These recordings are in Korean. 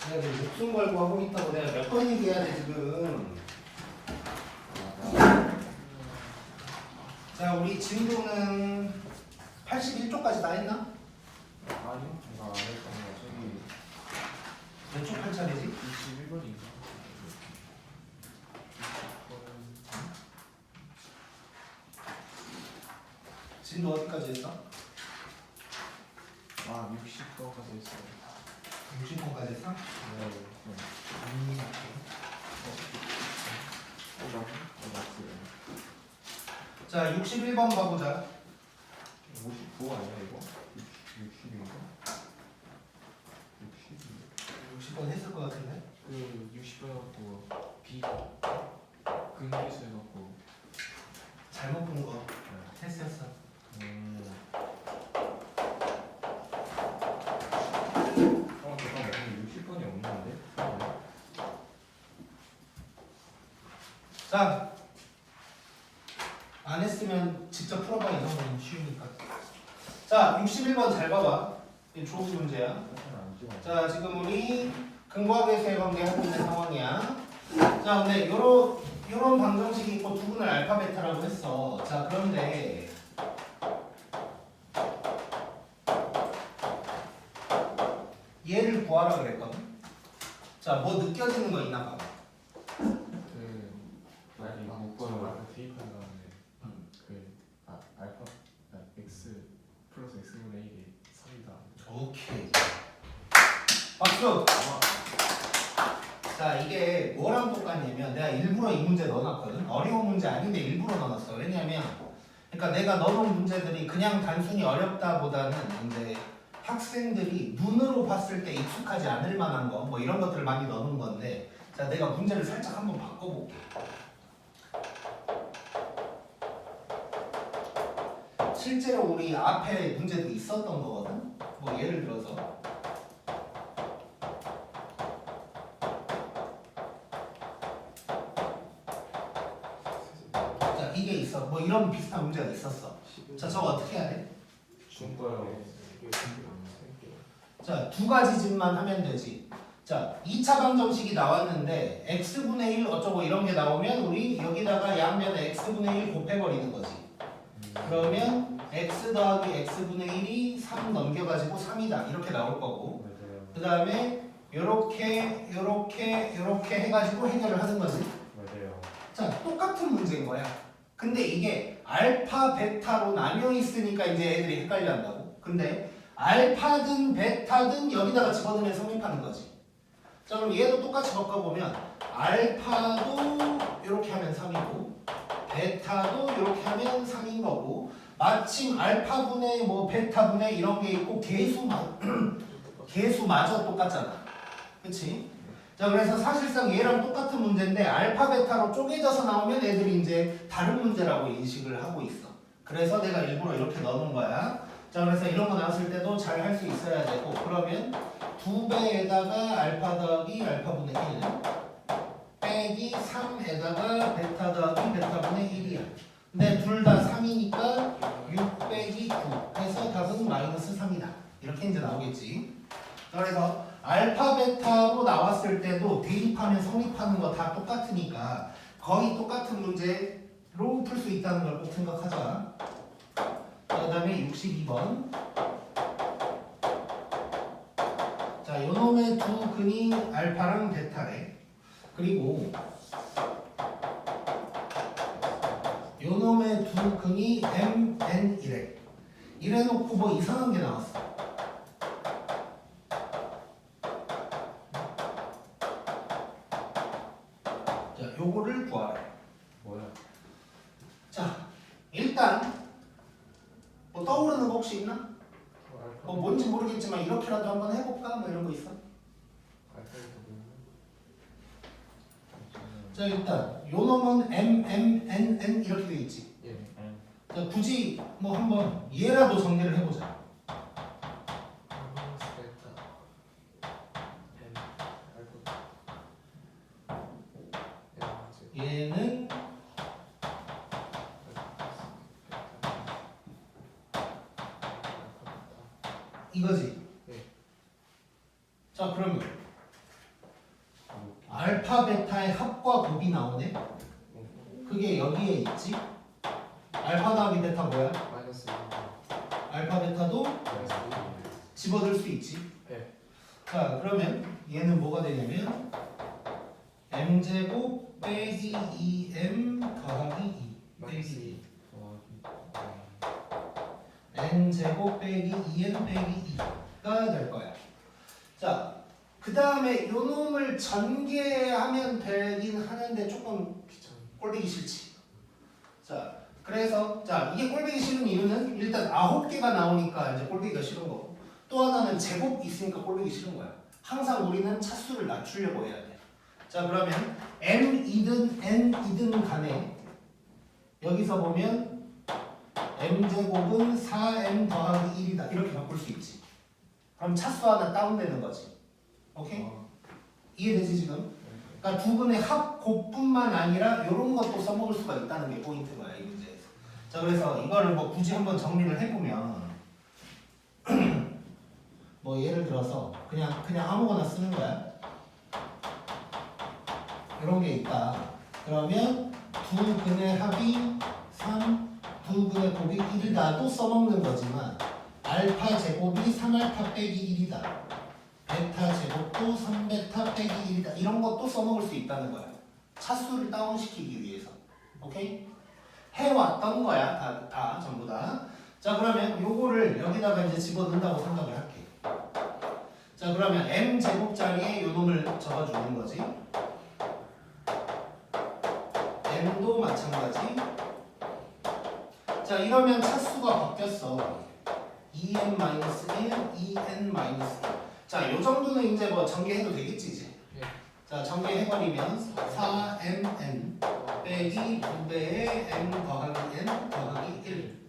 내가 지금 목숨 걸고 하고 있다고 내가 몇 번 얘기해야 돼 지금. 자, 우리 진도는 81쪽까지 다 했나? 아니요, 제가 안 했던 거 저기 몇 쪽 할 차례지? 21번인가? 진도 어디까지 했어? 아, 60번까지 했어요. 60번까지 했어? 네. 맞어요. 자, 61번 가보자. 59 아니야 이거? 60인가? 60. 60번 했을 것 같은데? 그 60번 해갖고 B 근기수 해갖고 잘못 본 거. 했었어. 잠깐만 60번이 없는데? 자, 안 했으면 직접 풀어봐. 이 정도는 쉬우니까. 자, 61번 잘 봐봐. 이게 좋은 문제야. 자, 지금 우리 근과계수의 관계 하고 있는 상황이야. 자, 근데 요런 방정식이 있고 두 분을 알파 베타라고 했어. 자, 그런데 얘를 구하라 그랬거든. 자, 뭐 느껴지는 거 있나 봐봐. 아니 목번을 아까 대입한 다음에 알파 x 플러스 x분의 1이 3이다. 오케이. 박수. 자, 이게 뭐랑 똑같냐면 내가 일부러 이 문제 넣어놨거든. 어려운 문제 아닌데 일부러 넣어놨어. 왜냐면 그러니까 내가 넣어놓은 문제들이 그냥 단순히 어렵다보다는 이제 학생들이 눈으로 봤을 때 익숙하지 않을 만한 거 뭐 이런 것들을 많이 넣는 건데, 자, 내가 문제를 살짝 한번 바꿔볼게. 실제로 우리 앞에 문제도 있었던 거거든. 뭐 예를 들어서 자, 이게 있어. 뭐 이런 비슷한 문제가 있었어. 자, 저거 어떻게 해야 돼? 중과요. 자, 두 가지 집만 하면 되지. 자, 2차 방정식이 나왔는데 x분의 1 어쩌고 이런 게 나오면 우리 여기다가 양면에 x분의 1 곱해버리는 거지. 그러면 x 더하기 x분의 1이 3 넘겨가지고 3이다 이렇게 나올 거고, 그 다음에 요렇게 해가지고 해결을 하는 거지. 맞아요. 자, 똑같은 문제인 거야. 근데 이게 알파 베타로 나뉘어 있으니까 이제 애들이 헷갈려 한다고. 근데 알파든 베타든 여기다가 집어넣으면 성립하는 거지. 자, 그럼 얘도 똑같이 바꿔보면 알파도 이렇게 하면 3이고 베타도 이렇게 하면 3인 거고, 마침 알파분의 뭐 베타분의 이런 게 있고 개수마저 똑같잖아. 그치? 자, 그래서 사실상 얘랑 똑같은 문제인데 알파 베타로 쪼개져서 나오면 애들이 이제 다른 문제라고 인식을 하고 있어. 그래서 내가 일부러 이렇게 넣어놓은 거야. 자, 그래서 이런 거 나왔을 때도 잘 할 수 있어야 되고, 그러면 2배에다가 알파 더하기 알파분의 1 빼기 3에다가 베타 더하기 베타분의 1이야. 근데 둘 다 3이니까 6 빼기 9 해서 답은 마이너스 3이다. 이렇게 이제 나오겠지. 그래서 알파 베타로 나왔을 때도 대입하면 성립하는 거 다 똑같으니까 거의 똑같은 문제로 풀 수 있다는 걸 꼭 생각하자. 그 다음에 62번. 자, 요놈의 두 근이 알파랑 베타래. 그리고 요놈의 두 근이 MN이래. 이래놓고 뭐 이상한 게 나왔어. 자, 요거를 구하래. 뭐야? 자, 일단 뭐 떠오르는 거 혹시 있나? 뭐 뭔지 모르겠지만 이렇게라도 한번 해볼까? 뭐 이런 거 있어? 자, 일단 요 놈은 MMNN 이렇게 돼 있지. 예. 자, 굳이 뭐 한번 얘라도 정리를 해보자. 얘는 이거지. 네. 자, 그러면 알파 베타의 합과 곱이 나오네. 그게 여기에 있지. 알파 더하기 베타 뭐야? 마이너스 알파 베타도 마이너스 집어들 수 있지. 네. 자 그러면 얘는 뭐가 되냐면 m제곱 빼기 2m 더하기 2 마이너스 빼기 2 n제곱 빼기 2n 빼기 2가 될 거야. 자, 그 다음에 요 놈을 전개하면 되긴 하는데 조금 귀찮아. 꼴보기 싫지. 자, 그래서 자 이게 꼴보기 싫은 이유는 일단 9개가 나오니까 이제 꼴보기가 싫은 거고, 또 하나는 제곱 있으니까 꼴보기 싫은 거야. 항상 우리는 차수를 낮추려고 해야 돼. 자, 그러면 m이든 n이든 간에 여기서 보면 m제곱은 4m 더하기 1이다 이렇게 바꿀 수 있지. 그럼 차수 하나 다운되는 거지. 오케이? 이해되지 지금? 그러니까 두 분의 합 곱뿐만 아니라 이런 것도 써먹을 수가 있다는 게 포인트인 거야 이 문제에서. 자, 그래서 이거를 뭐 굳이 한번 정리를 해보면 뭐 예를 들어서 그냥 아무거나 쓰는 거야. 이런 게 있다. 그러면 두 근의 합이 3, 두 근의 곱이 1이다 또 써먹는 거지만 알파 제곱이 3알파 빼기 1이다. 베타 제곱도 3베타 빼기 1이다. 이런 것도 써먹을 수 있다는 거야. 차수를 다운시키기 위해서. 오케이? 해왔던 거야. 다 전부 다. 자, 그러면 요거를 여기다가 이제 집어넣는다고 생각을 할게. 자, 그러면 m 제곱자리에 요 놈을 적어주는 거지. m도 마찬가지. 자, 이러면 차수가 바뀌었어. 2n-1, 2n-1. 자, 요 정도는 이제 뭐 전개해도 되겠지 이제. 네. 자, 전개해버리면 4mn 빼기 2배의 m 더하기 n 더하기 1.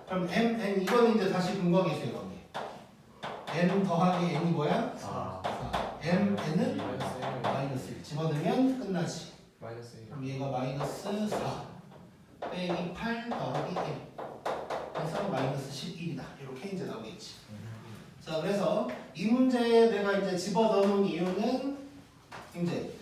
그럼 mn 이거는 이제 다시 근거계수의 관계. n 더하기 n이 뭐야? 4. mn은 마이너스 1 마이너스 1. 집어넣으면 끝나지. 마이너스 1 그럼 얘가 마이너스 4 빼기 8 더하기 1. 그래서 마이너스 11이다. 이렇게 이제 나오겠지. 자, 그래서 이 문제에 내가 이제 집어넣은 이유는 이제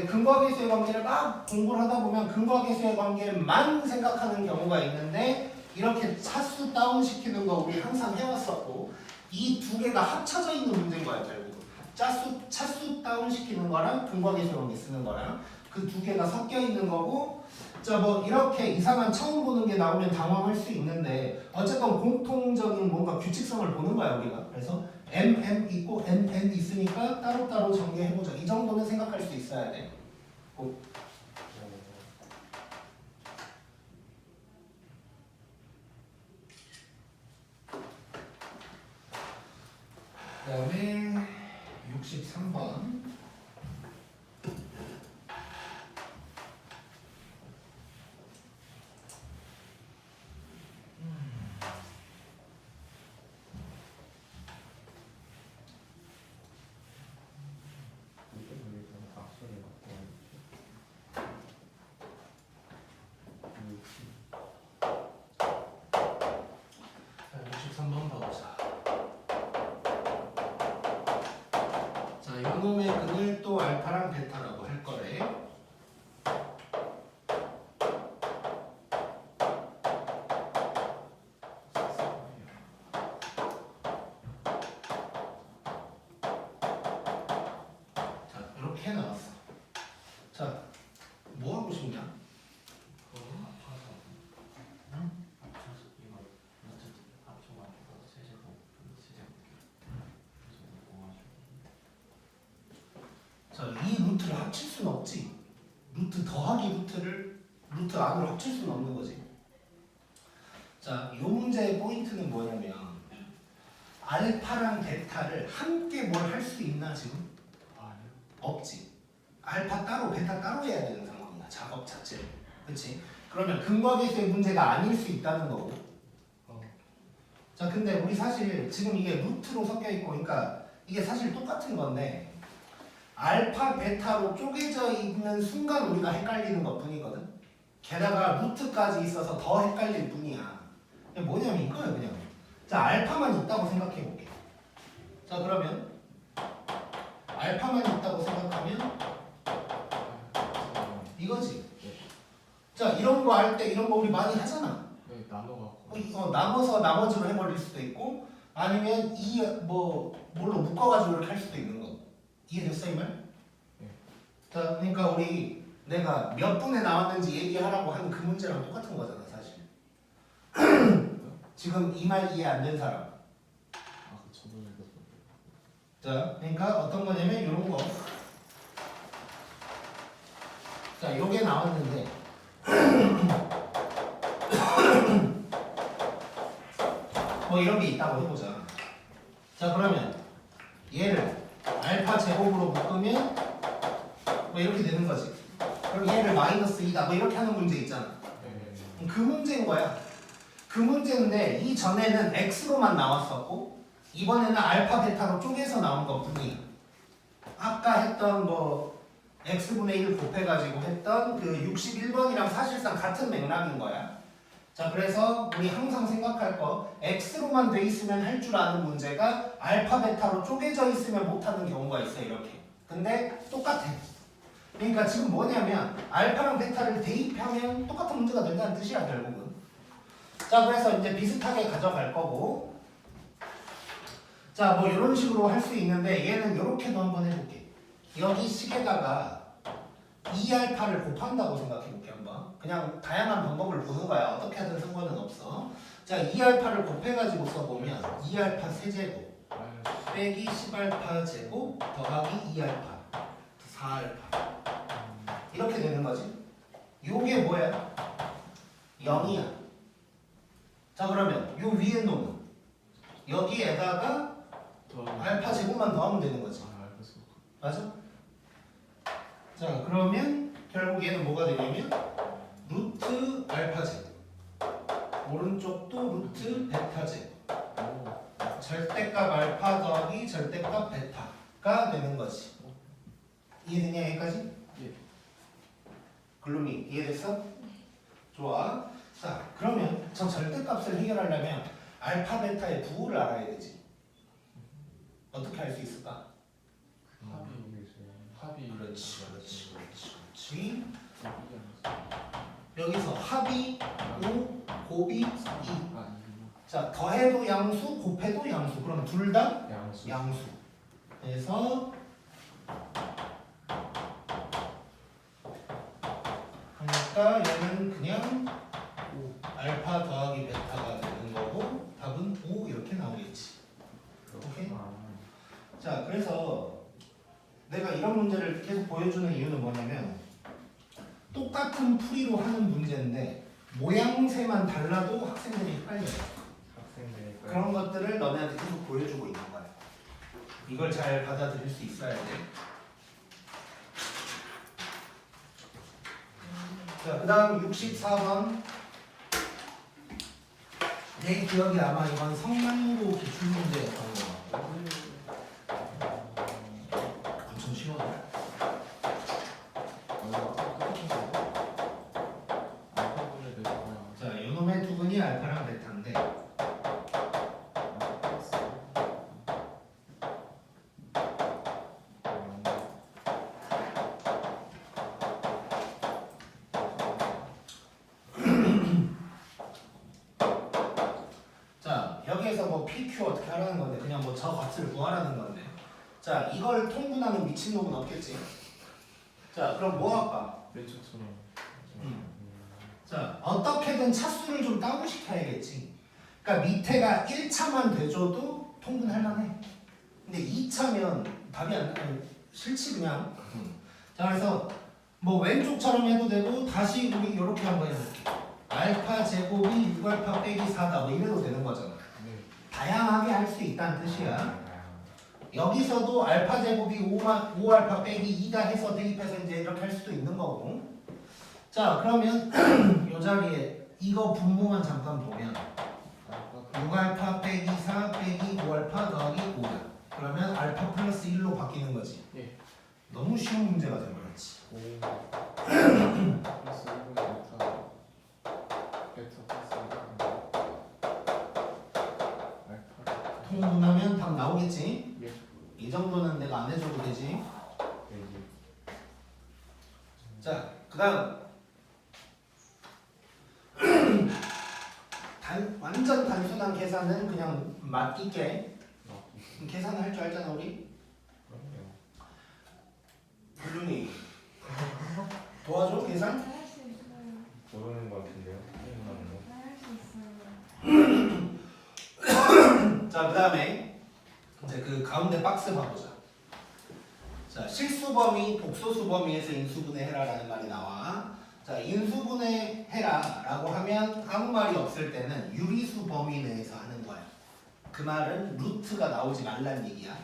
근거계수의 관계를 막 공부를 하다 보면 근거계수의 관계만 생각하는 경우가 있는데 이렇게 차수 다운시키는 거 우리 항상 해왔었고 이 두 개가 합쳐져 있는 문제인 거야 결국. 차수 다운시키는 거랑 근거계수의 관계 쓰는 거랑 그 두 개가 섞여 있는 거고. 자, 뭐 이렇게 이상한 처음 보는 게 나오면 당황할 수 있는데 어쨌건 공통적인 뭔가 규칙성을 보는 거야 우리가. 그래서 m 있고 n 있으니까 따로따로 전개해보자. 이 정도는 생각할 수 있어야 돼. 그 다음에 63번. 자, 63번 봐보자. 자, 요놈의 근을 또 알파랑 베타라고 할 거래. 자, 이렇게 나왔어. 자, 뭐 하고 싶냐? 자, 이 루트를 합칠 수는 없지. 루트 더하기 루트 안으로 합칠 수는 없는 거지. 자, 이 문제의 포인트는 뭐냐면 알파랑 베타를 함께 뭘 할 수 있나 지금? 없지. 알파 따로 베타 따로 해야 되는 상황이야. 작업 자체를. 그렇지? 그러면 근거계수의 문제가 아닐 수 있다는 거고. 자, 근데 우리 사실 지금 이게 루트로 섞여 있고, 그러니까 이게 사실 똑같은 건데 알파 베타로 쪼개져 있는 순간 우리가 헷갈리는 것 뿐이거든. 게다가 루트까지 있어서 더 헷갈릴 뿐이야. 그냥 뭐냐면 이거예요 그냥. 자, 알파만 있다고 생각해 볼게. 자, 그러면 알파만 있다고 생각하면 이거지. 네. 자, 이런 거 할 때 이런 거 우리 많이 하잖아. 네, 나눠갖고. 이거 나눠서 나머지로 해버릴 수도 있고 아니면 이 뭘로 묶어가지고 이렇게 할 수도 있는 거. 이해됐어 이 말? 네. 자, 그러니까 우리 내가 몇 분에 나왔는지 얘기하라고 한 그 문제랑 똑같은 거잖아 사실. 지금 이 말 이해 안 된 사람. 아, 저도 읽었는데. 자, 그러니까 어떤 거냐면 이런 거. 자, 요게 나왔는데 뭐 이런 게 있다고 해보자. 자, 그러면 얘를 알파 제곱으로 묶으면 뭐 이렇게 되는 거지. 그럼 얘를 마이너스 2다 뭐 이렇게 하는 문제 있잖아. 네. 그 문제인 거야. 그 문제인데 이전에는 x로만 나왔었고 이번에는 알파 베타로 쪼개서 나온 것 뿐이야. 아까 했던 뭐 x분의 1 곱해가지고 했던 그 61번이랑 사실상 같은 맥락인 거야. 자, 그래서 우리 항상 생각할 거 x로만 돼 있으면 할 줄 아는 문제가 알파 베타로 쪼개져 있으면 못하는 경우가 있어 이렇게. 근데 똑같아. 그러니까 지금 뭐냐면 알파랑 베타를 대입하면 똑같은 문제가 된다는 뜻이야 결국은. 자, 그래서 이제 비슷하게 가져갈 거고 자, 뭐 이런 식으로 할 수 있는데 얘는 이렇게도 한번 해볼게. 여기 식에다가 2알파를 곱한다고 생각해볼게 한번. 그냥 다양한 방법을 보는 거야. 어떻게 하든 상관은 없어. 자, 2알파를 곱해가지고 써보면 2알파 세제곱 빼기 10알파 제곱 더하기 2알파 4알파 이렇게 되는 거지. 요게 뭐야? 0이야. 자, 그러면 요 위에 놈은 여기에다가 알파 제곱만 더하면 되는 거지. 아, 알겠어. 맞아? 자, 그러면 결국 얘는 뭐가 되냐면 루트 알파 제곱 오른쪽도 루트 베타 제곱 오. 절대값 알파 더하기 절대값 베타가 되는 거지. 이해되냐 여기까지? 예. 글루미 이해됐어? 좋아. 자, 그러면 저 절대값을 해결하려면 알파 베타의 부호를 알아야 되지. 어떻게 알 수 있을까? 합이. 그렇지. 여기서 합이 5, 곱이 2. 아, 자, 더해도 양수, 곱해도 양수. 그럼 둘 다 양수. 양수. 그래서 그러니까 얘는 그냥 알파 더하기 베타가 되는 거고 답은 5 이렇게 나오겠지. 오케이? 자, 그래서 내가 이런 문제를 계속 보여주는 이유는 뭐냐면 똑같은 풀이로 하는 문제인데 모양새만 달라도 학생들이 헷갈려요. 학생들이니까. 그런 것들을 너네한테 계속 보여주고 있는 거야. 이걸 잘 받아들일 수 있어야 돼. 자, 그 다음 64번. 내 기억에 아마 이건 성난고 기출문제였던 거 같고 엄청 쉬워요. 자, 요놈의 두근이 알파랑 베타인데 자, 여기에서 뭐 PQ 어떻게 하라는 건데 그냥 뭐 저 값을 구하라는 건데 자, 이걸 통분하는 미친놈은 없겠지. 자, 그럼 뭐 할까? 왼쪽처럼. 자, 어떻게든 차수를 좀 다운시켜야겠지. 그러니까 밑에가 1차만 돼줘도 통분할 만해. 근데 2차면 답이 안 나요. 싫지 그냥. 자, 그래서 뭐 왼쪽처럼 해도 되고 다시 우리 이렇게 한번 해볼게. 알파 제곱이 6알파 빼기 4다 뭐 이래도 되는 거잖아. 네. 다양하게 할 수 있다는 뜻이야. 여기서도 알파 제곱이 5알파 빼기 2다 해서 대입해서 이제 이렇게 할 수도 있는 거고. 자, 그러면 이 자리에 이거 분모만 잠깐 보면 6알파 빼기 4 빼기 5알파 더하기 5야. 그러면 알파 플러스 1로 바뀌는 거지. 예. 너무 쉬운 문제가 돼버렸지. 오. 플러스 1분 베타. 베타 플러스 1분. 알파. 통분하면 답 나오겠지? 예. 이 정도는 내가 안 해줘도 되지. 네. 자, 그 다음 완전 단순한 계산은 그냥 맡길게. 계산을 할 줄 알잖아 우리. 그럼요. 불륜이 도와줘 계산? 할 수 있어요. 모르는 것 같은데요. 할 수 있어요. 자, 그 다음에 이제 그 가운데 박스 봐보자. 자, 실수범위, 복소수범위에서 인수분해 해라라는 말이 나와. 자, 인수분해 해라라고 하면 아무 말이 없을 때는 유리수 범위 내에서 하는 거야. 그 말은 루트가 나오지 말란 얘기야.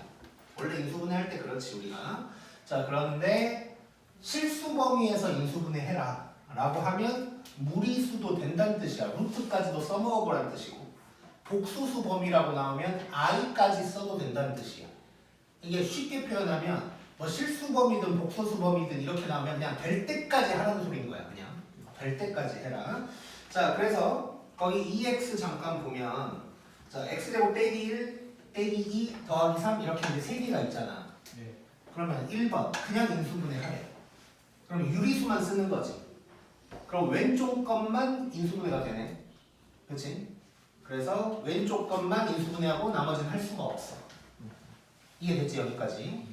원래 인수분해 할 때 그렇지 우리가. 자, 그런데 실수 범위에서 인수분해 해라라고 하면 무리수도 된다는 뜻이야. 루트까지도 써먹어보라는 뜻이고. 복수수 범위라고 나오면 i까지 써도 된다는 뜻이야. 이게 쉽게 표현하면 뭐 실수 범위든 복소수 범위든 이렇게 나오면 그냥 될 때까지 하라는 소리인 거야. 그냥 될 때까지 해라. 자, 그래서 거기 2x 잠깐 보면 자, x제곱 빼기 1 빼기 2 더하기 3 이렇게 이제 세 개가 있잖아. 네. 그러면 1번 그냥 인수분해 하래. 그럼 유리수만 쓰는 거지. 그럼 왼쪽 것만 인수분해가 되네. 그렇지? 그래서 왼쪽 것만 인수분해하고 나머지는 할 수가 없어. 이해됐지 여기까지?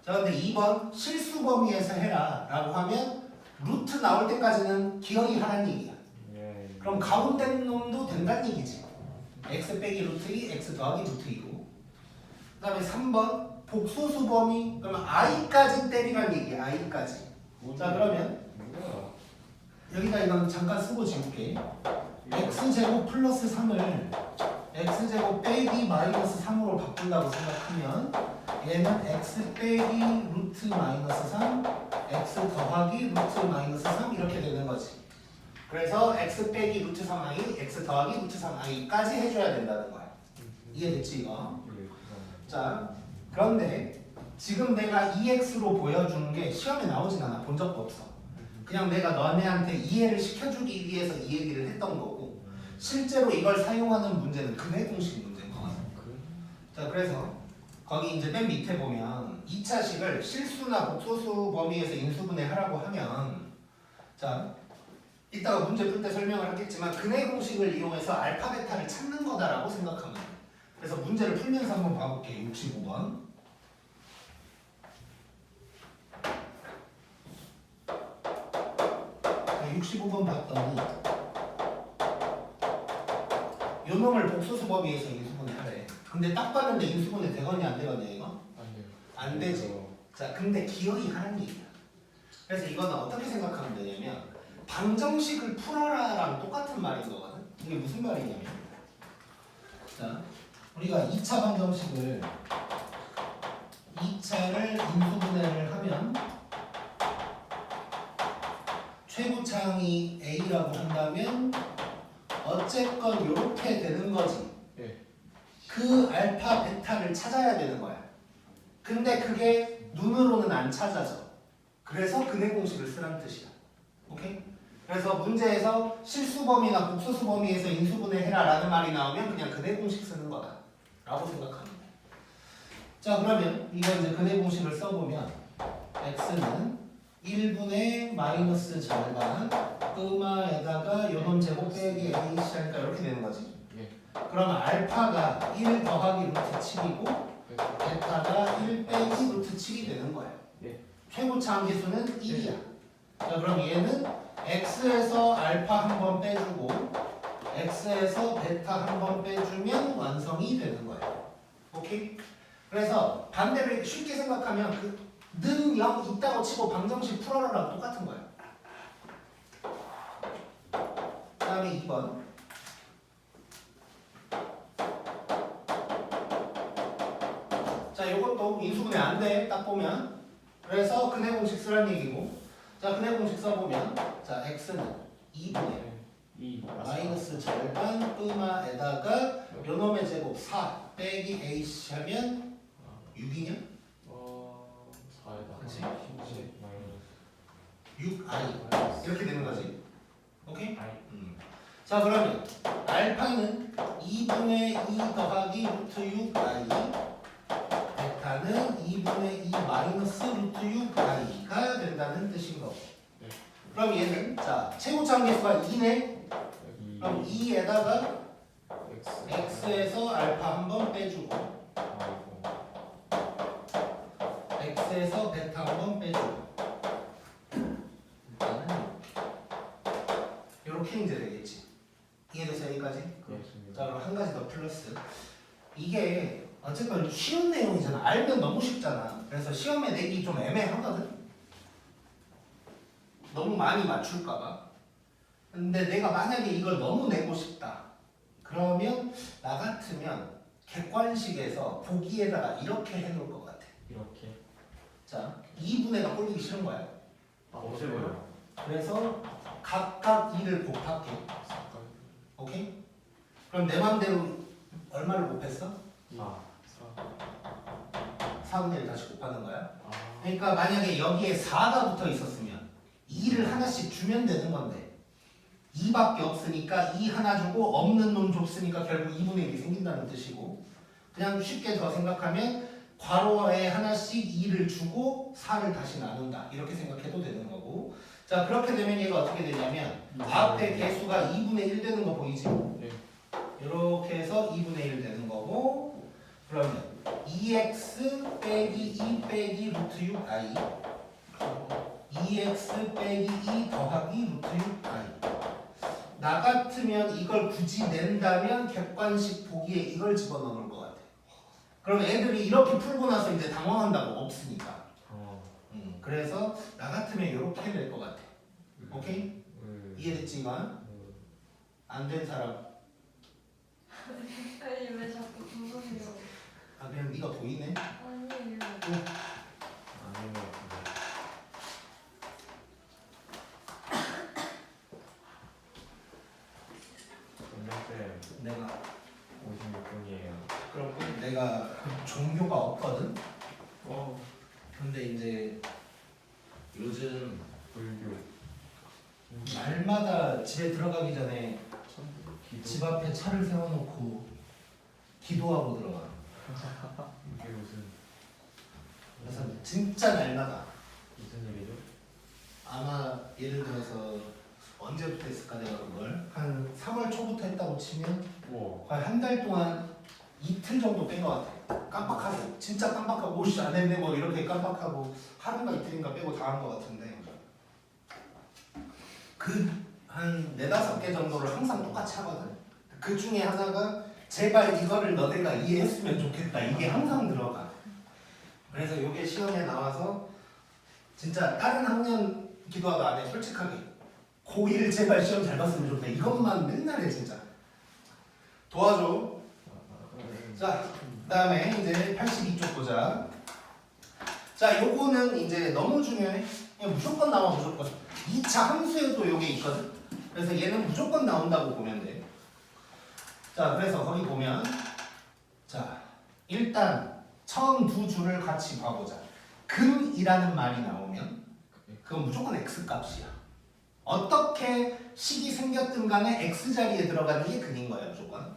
자, 근데 2번 실수 범위에서 해라 라고 하면 루트 나올 때까지는 기어이 하라는 얘기야. 예. 그럼 가운데 놈도 된다는 얘기지. x 빼기 루트 2, x 더하기 루트 2고. 그 다음에 3번 복소수 범위 그러면 i까지 때리란 얘기야. i까지. 자, 그러면 뭐야? 여기다 이건 잠깐 쓰고 지울게. x제곱 플러스 3을 x제곱 빼기 마이너스 3으로 바꾼다고 생각하면 얘는 x 빼기 루트 마이너스 3 x 더하기 루트 마이너스 3 이렇게 되는 거지. 그래서 x 빼기 루트 3i x 더하기 루트 3i까지 해줘야 된다는 거야. 이해됐지 이거? 자, 그런데 지금 내가 2x로 보여준 게 시험에 나오진 않아. 본 적도 없어. 그냥 내가 너네한테 이해를 시켜주기 위해서 이 얘기를 했던 거고 실제로 이걸 사용하는 문제는 근해 공식 문제인 거거든. 자, 그래서 거기 이제 맨 밑에 보면 2차식을 실수나 복소수 범위에서 인수분해 하라고 하면 자, 이따가 문제 풀 때 설명을 하겠지만 근해 공식을 이용해서 알파 베타를 찾는 거다라고 생각하면 돼. 그래서 문제를 풀면서 한번 봐볼게. 65번. 65번 봤더니 요 놈을 복소수 범위에서 인수분해 하래. 근데 딱 봤는데 인수분해 되거니 안 되거니 이거? 안 돼요. 안 되지. 자, 근데 기어이 하는 얘기야. 그래서 이거는 어떻게 생각하면 되냐면 방정식을 풀어라랑 똑같은 말인 거거든. 이게 무슨 말이냐면 자, 우리가 2차 방정식을 2차를 인수분해를 하면 최고차항이 A라고 한다면 어쨌건 이렇게 되는 거지. 예. 그 알파 베타를 찾아야 되는 거야. 근데 그게 눈으로는 안 찾아져. 그래서 근해 공식을 쓰란 뜻이야. 오케이? 그래서 문제에서 실수범위나 복소수범위에서 인수분해 해라 라는 말이 나오면 그냥 근해 공식 쓰는 거다 라고 생각하면 돼. 자, 그러면 이거 이제 근해 공식을 써보면 x는 1분의 마이너스 절반 끄마에다가 요놈 제곱 빼기 AC 하니까 이렇게 되는 거지. 예. 그러면 알파가 1 더하기 루트 7이고 베타가 1 빼기 루트 7이 되는 거야. 예. 최고차항 계수는 1이야. 자, 그럼 얘는 x에서 알파 한 번 빼주고 x에서 베타 한 번 빼주면 완성이 되는 거야. 오케이? 그래서 반대로 쉽게 생각하면 그 는 0 있다고 치고 방정식 풀어라랑 똑같은 거야. 그 다음에 2번. 자, 요것도 인수분해 안 돼. 딱 보면. 그래서 근해 공식 쓰라는 얘기고. 자, 근해 공식 써보면 자, x는 2분의 2 마이너스 절반 끄마에다가 요놈의 제곱 4 빼기 AC 하면 6이냐? 4에다 그치? 10 6i 이렇게 되는 거지. 오케이? 아이. 자, 그러면 알파는 2분의 2 더하기 루트 6i 베타는 2분의 2 마이너스 루트 6i가 된다는 뜻인 거고. 네. 그럼 얘는 자 최고차원 계수가 2네. 여기 그럼 2에다가 X x에서 알파 한 번 빼주고 아이고 x에서 베타 한 번 빼주고 일단은 이렇게 이제 되겠지. 이해돼서 여기까지? 자 그렇습니다. 그럼 한 가지 더 플러스. 이게 어쨌건 쉬운 내용이잖아. 알면 너무 쉽잖아. 그래서 시험에 내기 좀 애매하거든. 너무 많이 맞출까봐. 근데 내가 만약에 이걸 너무 내고 싶다. 그러면 나 같으면 객관식에서 보기에다가 이렇게 해놓을 것 같아. 이렇게 자, 2분의가 꼴리기 싫은 거야. 없애버려. 그래서 각각 2를 곱할게. 오케이? 그럼 내 맘대로 얼마를 곱했어? 4 4분의 1 다시 곱하는 거야. 아 그러니까 만약에 여기에 4가 붙어 있었으면 2를 하나씩 주면 되는 건데 2밖에 없으니까 2 하나 주고 없는 놈 줬으니까 결국 2분의 1이 생긴다는 뜻이고, 그냥 쉽게 더 생각하면 괄호에 하나씩 2를 주고 4를 다시 나눈다 이렇게 생각해도 되는 거고. 자 그렇게 되면 얘가 어떻게 되냐면 앞에 개수가 2분의 1 되는 거 보이지? 네. 이렇게 해서 2분의 1 되는 거고, 그러면 2x 빼기 2 빼기 루트 6i 2x 빼기 2 더하기 루트 6i. 나 같으면 이걸 굳이 낸다면 객관식 보기에 이걸 집어넣을 것 같아. 그럼 애들이 이렇게 풀고 나서 이제 당황한다고. 없으니까. 그래서 나 같으면 이렇게 낼 것 같아. 오케이? 이해됐지 이건? 안 된 사람. 아니 왜 자꾸 궁금해요? 아 그냥 네가 보이네. 아니에요. 아닌 것 같은데. 원장쌤 내가 56분이에요. 그럼 내가 종교가 없거든. 어 근데 이제 요즘 불교 날마다 집에 들어가기 전에 기도 집 앞에 차를 세워놓고 기도하고 들어가. 이게 무슨 그래서 진짜 날마다 무슨 일이죠? 아마 예를 들어서 언제부터 했을까 내가 그걸 한 3월 초부터 했다고 치면 우와 거의 한 달 동안 이틀 정도 뺀 것 같아. 깜빡하고 진짜 깜빡하고 오씨 안 했네 뭐 이렇게 깜빡하고 하루인가 이틀인가 빼고 다 한 것 같은데 그 한 4-5개 정도를 항상 똑같이 하거든. 그 중에 하나가 제발 이거를 너네가 이해했으면 좋겠다 이게 항상 들어가. 그래서 이게 시험에 나와서 진짜 다른 학년 기도하도 안 해. 솔직하게 고1 제발 시험 잘 봤으면 좋겠다 이것만 맨날 해 진짜. 도와줘. 자, 그 다음에 이제 82쪽 보자. 자, 요거는 이제 너무 중요해. 그냥 무조건 나와, 무조건. 2차 함수에도 요게 있거든. 그래서 얘는 무조건 나온다고 보면 돼. 자, 그래서 거기 보면 자, 일단 처음 두 줄을 같이 봐보자. 근이라는 말이 나오면 그건 무조건 x값이야. 어떻게 식이 생겼든 간에 x자리에 들어가는 게 근인 거야, 무조건.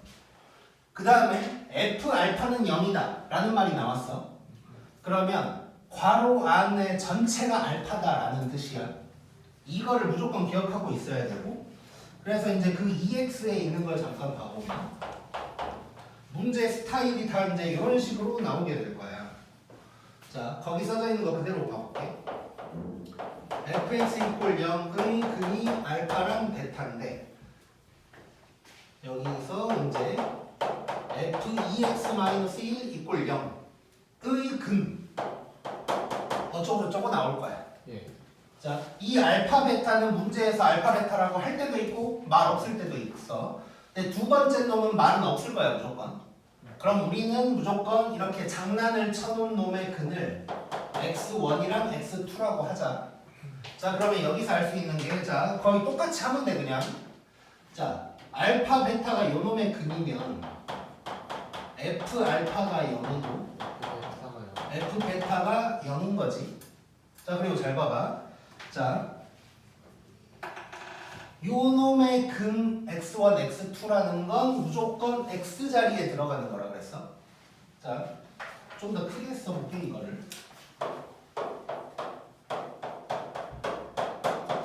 그 다음에 f 알파는 0이다 라는 말이 나왔어. 그러면 괄호 안에 전체가 알파다라는 뜻이야. 이거를 무조건 기억하고 있어야 되고, 그래서 이제 그 EX에 있는 걸 잠깐 봐보면 문제 스타일이 다 이제 이런 식으로 나오게 될 거야. 자, 거기 써져 있는 거 그대로 봐볼게. fx 이퀄 0의 근이 알파랑 베타인데 여기서 이제 f2x-1 이퀄 0의 근 어쩌고저쩌고 나올 거야. 예. 자, 이 알파 베타는 문제에서 알파 베타라고 할 때도 있고 말 없을 때도 있어. 근데 두 번째 놈은 말은 없을 거야 무조건. 그럼 우리는 무조건 이렇게 장난을 쳐놓은 놈의 근을 x1이랑 x2라고 하자. 자, 그러면 여기서 알 수 있는 게 자 거의 똑같이 하면 돼 그냥. 자, 알파 베타가 요 놈의 근이면 f 알파가 0이고 f 베타가 0인 거지. 자, 그리고 잘 봐봐. 자, 요 놈의 근 x1, x2라는 건 무조건 x자리에 들어가는 거라 그랬어. 자, 좀 더 크게 써볼게 이거를.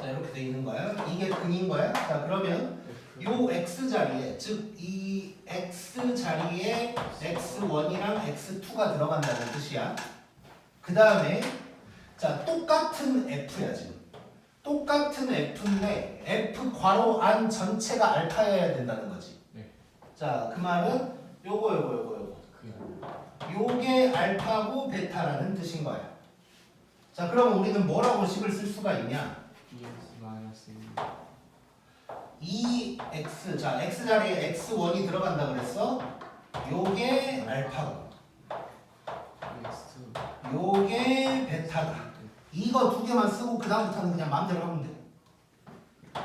자, 이렇게 돼 있는 거야. 이게 근인 거야. 자 그러면 요 x 자리에 즉 이 x 자리에 x1이랑 x2가 들어간다는 뜻이야. 그 다음에 자 똑같은 f야 지금. 똑같은 f인데 f 괄호 안 전체가 알파여야 된다는 거지. 네. 자 그 말은 요거. 그 요게 알파고 베타라는 뜻인 거야. 자 그럼 우리는 뭐라고 식을 쓸 수가 있냐? EX 마이너스 이 x 자 x 자리에 x1이 들어간다 그랬어. 요게 알파고 EX2 요게 베타다. 이거 두 개만 쓰고 그 다음부터는 그냥 마음대로 하면 돼.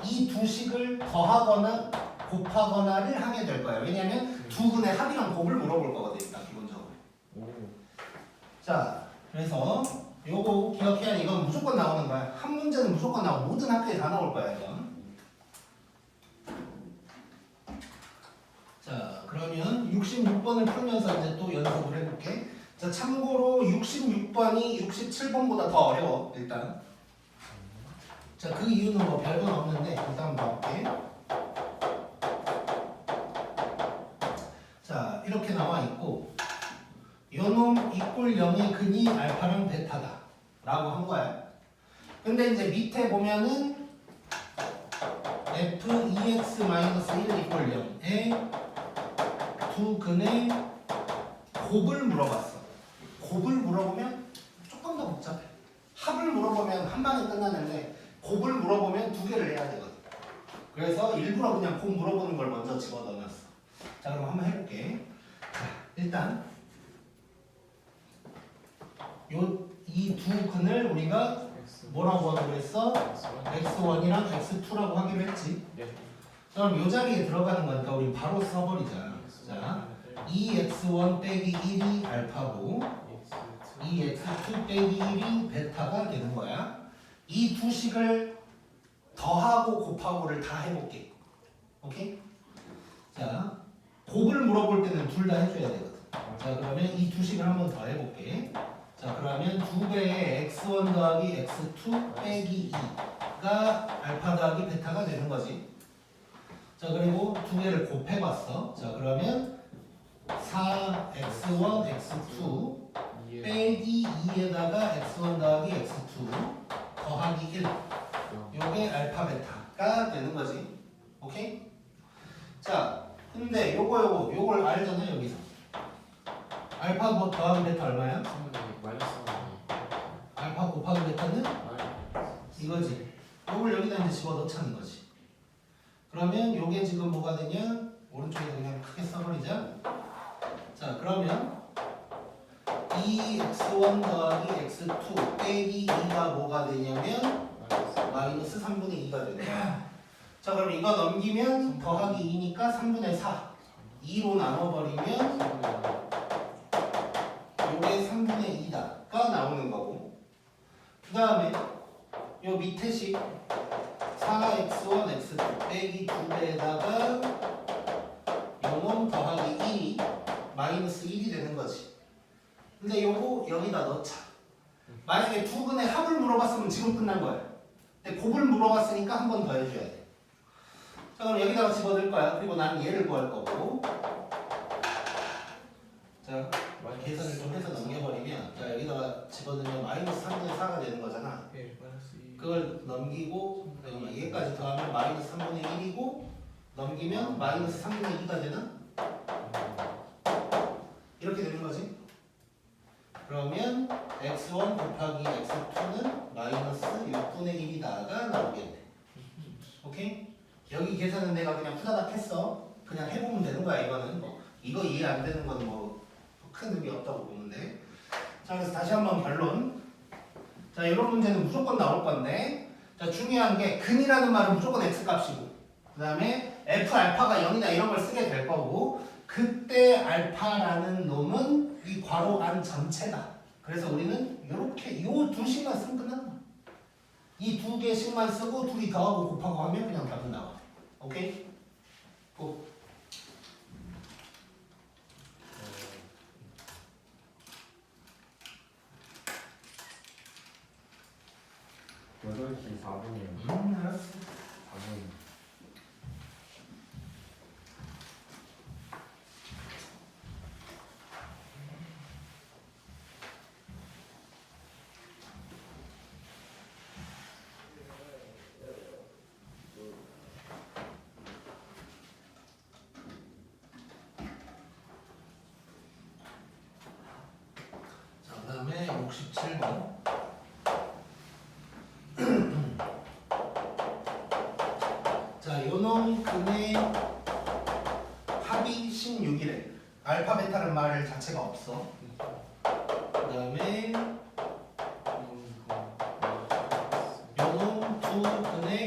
이 두 식을 더하거나 곱하거나를 하게 될 거야. 왜냐면 두 근의 합이랑 곱을 물어볼 거거든 일단 기본적으로. 오 자 그래서 요거 기억해야 돼. 이건 무조건 나오는 거야. 한 문제는 무조건 나오고 모든 학교에 다 나올 거야 이건. 자 그러면 66번을 풀면서 이제 또 연습을 해볼게. 자 참고로 66번이 67번보다 더 어려워 일단. 자 그 이유는 뭐 별건 없는데 일단 한번 봐볼게. 자 이렇게 나와 있고 요놈 이꼴 0의 근이 알파랑 베타다 라고 한 거야. 근데 이제 밑에 보면은 f2x-1 이꼴 0에 두 근의 곱을 물어봤어. 곱을 물어보면 조금 더 복잡해. 합을 물어보면 한 방에 끝나는데 곱을 물어보면 두 개를 해야 되거든. 그래서 일부러 그냥 곱 물어보는 걸 먼저 집어넣어놨어. 자 그럼 한번 해볼게. 자 일단 이 두 근을 우리가 X 뭐라고 하기로 했어? X1 x1이랑 x2라고 하기로 했지. 네. 그럼 이 자리에 들어가는 거니까 우리 바로 써버리자. 자 2x1 빼기 1이 알파고 EX2 2x2 빼기 1이 베타가 되는 거야. 이 두 식을 더하고 곱하고를 다 해볼게. 오케이? 자 곱을 물어볼 때는 둘 다 해줘야 되거든. 자 그러면 이 두 식을 한번 더 해볼게. 자 그러면 2배의 x1 더하기 x2 빼기 2가 알파 더하기 베타가 되는 거지. 자 그리고 두 개를 곱해봤어. 자 그러면 4x1 x2 빼기 2에다가 x1 더하기 x2 더하기 1 요게 알파 베타가 되는 거지. 오케이? 자 근데 요걸 알잖아 여기서. 알파 뭐 더하기 베타 얼마야? 3분의 마이너스 3분의 알파 곱하기 베타는 2 이거지. 요걸 여기다 이제 집어넣자는 거지. 그러면 요게 지금 뭐가 되냐? 오른쪽에다 그냥 크게 써버리자. 자 그러면 2x1 더하기 x2 빼기 2가 뭐가 되냐면 마이너스 3분의 2가 되네. 자 그럼 이거 넘기면 더하기 2니까 3분의 4 2로 나눠버리면 요게 3분의 2다가 나오는 거고, 그 다음에 요 밑에 식 4x1 x2 빼기 2배에다가 요놈 더하기 1이 마이너스 1이 되는 거지. 근데 요거 여기다 넣자. 만약에 두 근의 합을 물어봤으면 지금 끝난 거야. 근데 곱을 물어봤으니까 한 번 더 해줘야 돼. 자 그럼 여기다가 집어넣을 거야. 그리고 나는 얘를 구할 거고. 자 계산을 좀 해서 넘겨버리면, 자 여기다가 집어넣으면 마이너스 3분의 4가 되는 거잖아. 그걸 넘기고 얘까지 더하면 마이너스 3분의 1이고 넘기면 마이너스 3분의 2가 되나? 이렇게 되는 거지. 그러면 x1 곱하기 x2는 마이너스 6분의 1이다가 나오겠네. 오케이? 여기 계산은 내가 그냥 후다닥 했어. 그냥 해보면 되는 거야. 이거는 뭐 이거 이해 안 되는 건 뭐 큰 의미 없다고 보는데. 자 그래서 다시 한번 결론. 자 이런 문제는 무조건 나올 건데, 자 중요한 게 근이라는 말은 무조건 x 값이고, 그 다음에 f 알파가 0이다 이런 걸 쓰게 될 거고, 그때 알파라는 놈은 이 괄호 안 전체다. 그래서 우리는 이렇게 요 두 식만 쓰면 끝나는 거야. 이 두 개씩만 쓰고 둘이 더하고 곱하고 하면 그냥 답은 나와. 오케이? 고. 8시 4분이요. 알았어. 4분. 자, 그다음에 67번. 자, 요놈 근의 합이 16이래. 알파 베타는 말 자체가 없어. 그다음에 요놈 두 근의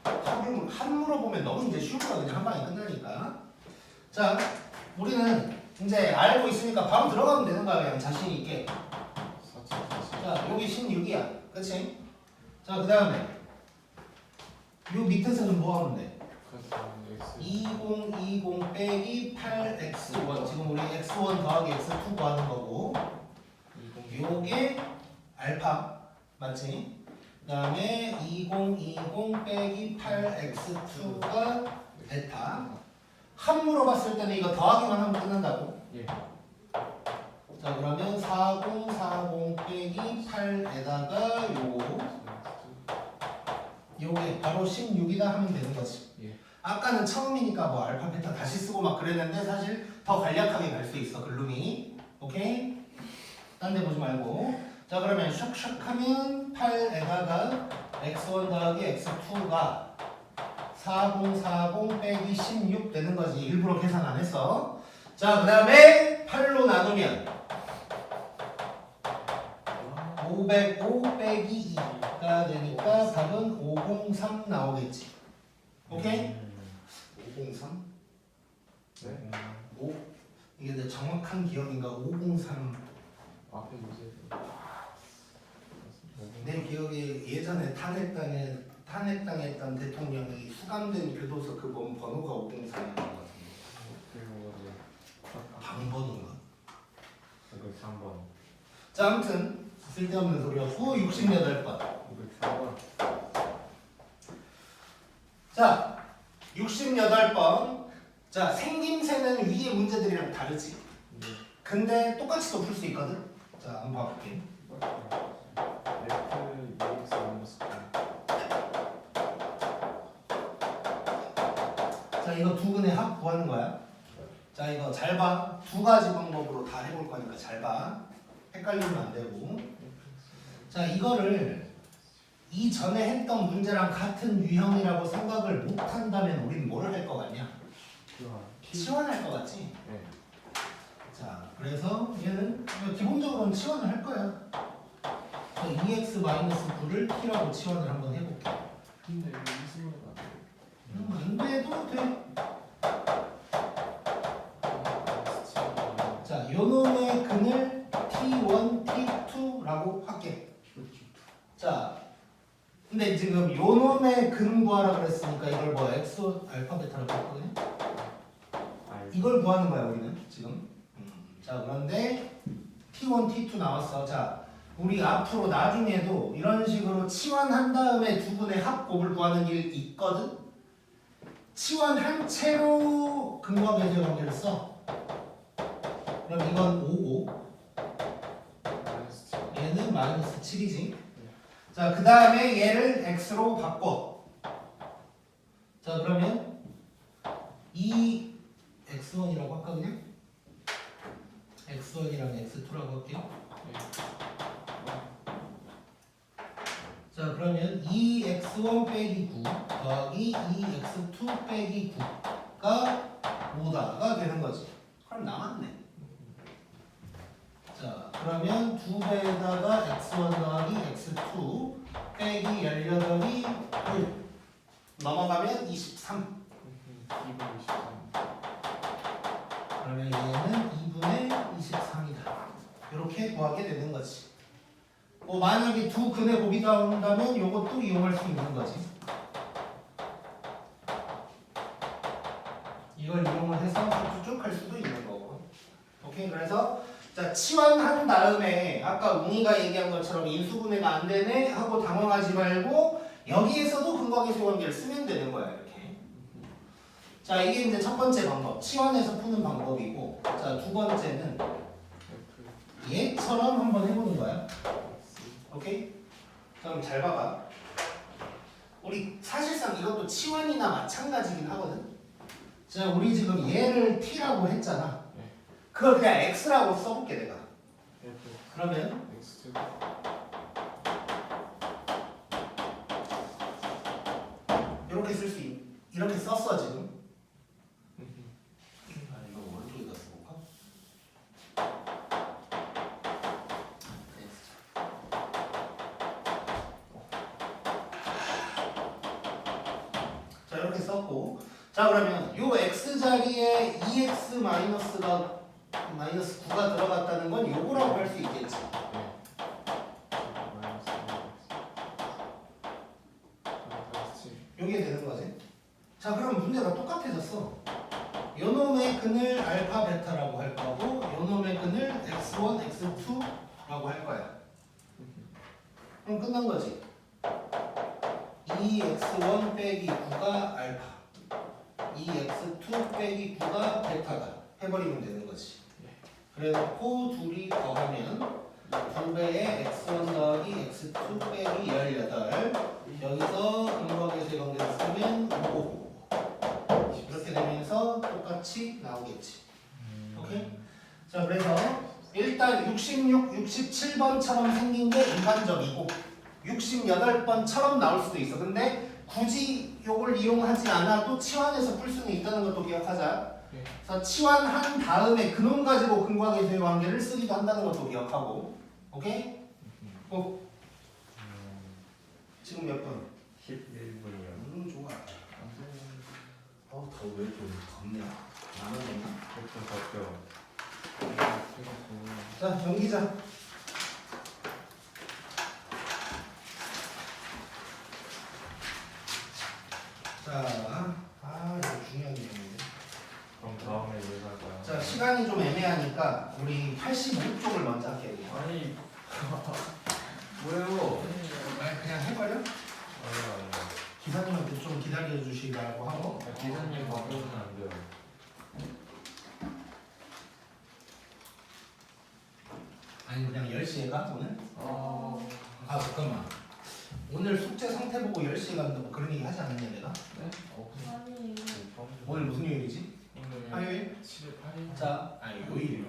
합을 한 물어보면 너무 이제 쉬우니까 그냥 한 방에 끝나니까. 자, 우리는 이제 알고 있으니까 바로 들어가면 되는 거야. 그냥 자신 있게. 4,040. 자, 여기 16이야. 그치? 자, 그 다음에 요 밑에서는 뭐 하면 돼? X. 2020 빼기 8x1. 지금 우리 x1 더하기 x2 구하는 거고, 요게 알파 맞지? 그 다음에 2020 빼기 8x2가 베타. 합 물어봤을 때는 이거 더하기만 하면 끝난다고. 예. 자, 그러면 4040 빼기 8에다가 요게 바로 16이다 하면 되는 거지. 예. 아까는 처음이니까 뭐 알파 베타 다시 쓰고 막 그랬는데 사실 더 간략하게 갈 수 있어 글룸이. 오케이? 딴 데 보지 말고. 자, 그러면 샥샥 하면 8에다가 x1 더하기 x2가 4040 빼기 16 되는 거지. 일부러 계산 안 했어. 자, 그 다음에 8로 나누면 505 빼기 2가 되니까 답은 503 나오겠지. 오케이? 503? 네. 5 이게 내 정확한 기억인가? 503. 앞에 문제. 내 기억에 예전에 탄핵당했던 대통령이 수감된 교도소 그 뭔 번호가 503이었던 것 같은데. 그리고 이제 방번호인가? 이거 3번. 자, 아무튼 쓸데없는 소리였고 68번. 504번. 자, 68번. 자, 생김새는 위에 문제들이랑 다르지. 네. 근데 똑같이 또 풀 수 있거든. 자, 한번 봐볼게. F EX 마이너스 9. 자, 이거 두 근의 합 구하는 거야. 자, 이거 잘 봐. 두 가지 방법으로 다 해볼 거니까 잘 봐. 헷갈리면 안 되고. 자, 이거를 이전에 했던 문제랑 같은 유형이라고 생각을 못 한다면 우리는 뭐를 할 것 같냐? 치환할 것 같지? 네. 자, 그래서 얘는 기본적으로는 치환을 할 거야. 2x-9를 t라고 치환을 한번 해볼게. 근데 이거 이승우가 안 돼도 돼. 자, 요놈의 근을 t1, t2라고 할게. 자, 근데 지금 요놈의 근 구하라 그랬으니까 이걸 뭐 x 알파 베타라고 했거든요. 이걸 구하는 거야 우리는 지금. 자, 그런데 t1, t2 나왔어. 자, 우리 앞으로 나중에도 이런 식으로 치환한 다음에 두 분의 합곱을 구하는 일 있거든. 치환한 채로 근과 배제 관계를 써. 그럼 이건 5고 얘는 마이너스 7이지. 자, 그 다음에 얘를 x로 바꿔. 자, 그러면 이 x1이라고 할까 그냥? x1이랑 x2라고 할게요. 자, 그러면 2x1 빼기 9 더하기 2x2 빼기 9가 5다가 되는 거지. 그럼 남았네. 자, 그러면 2배에다가 x1 더하기 x2 빼기 18이 5 넘어가면 23. 223. 그러면 얘는 2분의 23이다. 이렇게 구하게 되는 거지. 뭐 만약에 두 근의 곱이 나온다면 요것도 이용할 수 있는 거지. 이걸 이용을 해서 쭉 할 수도 있는 거고. 오케이, 그래서 자, 치환한 다음에 아까 웅이가 얘기한 것처럼 인수분해가 안 되네 하고 당황하지 말고 여기에서도 근거계수 관계를 쓰면 되는 거야 이렇게. 자, 이게 이제 첫 번째 방법, 치환해서 푸는 방법이고, 자, 두 번째는 얘처럼 한번 해보는 거야. 오케이? 자, 그럼 잘 봐봐. 우리 사실상 이것도 치환이나 마찬가지긴 하거든. 자, 우리 지금 얘를 t라고 했잖아. 그걸 그냥 x라고 써볼게 내가. 그러면 X 이렇게 쓸 수 이렇게 썼어 지금. 아, 이거 오른쪽에다 써볼까? 자, 이렇게 썼고, 자 그러면 요 x 자리에 2x 마이너스가 마이너스 9가 들어갔다는 건 요거라고 할 수 있겠지. 요게 되는 거지. 자, 그럼 문제가 똑같아졌어. 요놈의 근을 알파 베타라고 할 거고, 요놈의 근을 x1, x2라고 할 거야. 그럼 끝난 거지. 2x1 빼기 9가 알파, 2x2 빼기 9가 베타다 해버리면 되는 거지. 그래놓고 둘이 더하면 2배의 x1 더하기 x2 빼기 18, 여기서 근거계수의 관계를 쓰면 5 이렇게 되면서 똑같이 나오겠지. 오케이? 자, 그래서 일단 66, 67번처럼 생긴 게 일반적이고 68번처럼 나올 수도 있어. 근데 굳이 요걸 이용하지 않아도 치환해서 풀 수는 있다는 것도 기억하자. 그래서 치환한 다음에 그놈 가지고 근거계수의 관계를 쓰기도 한다는 것도 기억하고. 오케이? 지금 몇 분? 11분이요. 좋아. 더왜 이렇게 덥냐? 나만 덥나? 좀 덥죠. 자, 경기자. 자, 이거 중요한 내용인데. 그럼 다음에 왜 갈까요? 자, 시간이 좀 애매하니까 우리 85쪽을 먼저 할게요. 아니 뭐예요? 아니, 그냥 해버려? 아니 기사님한테 좀 기다려 주시라고 하고. 기사님 바꾸면 안 돼요. 아니, 그냥 10시에 가 오늘? 아, 잠깐만. 오늘 숙제 상태 보고 10시에 간다고 그런 얘기 하지 않았냐 내가? 네? 아니에요. 오늘 무슨 요일이지? 오늘 화요일? 7일 8일. 자, 아니 요일.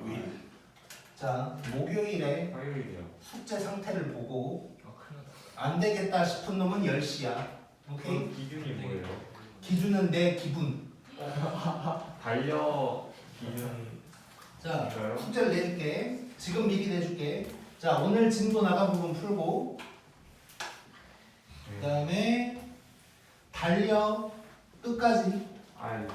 자, 목요일에 화요일이요. 숙제 상태를 보고 큰일 났다. 안 되겠다 싶은 놈은 10시야. 오케이? 그 기준이 뭐예요? 기준은 내 기분. 반려 기준. 자, 진짜요? 숙제를 낼게. 지금 미리 내줄게. 자, 오늘 진도 나간 부분 풀고, 그 다음에 달려 끝까지. 아이.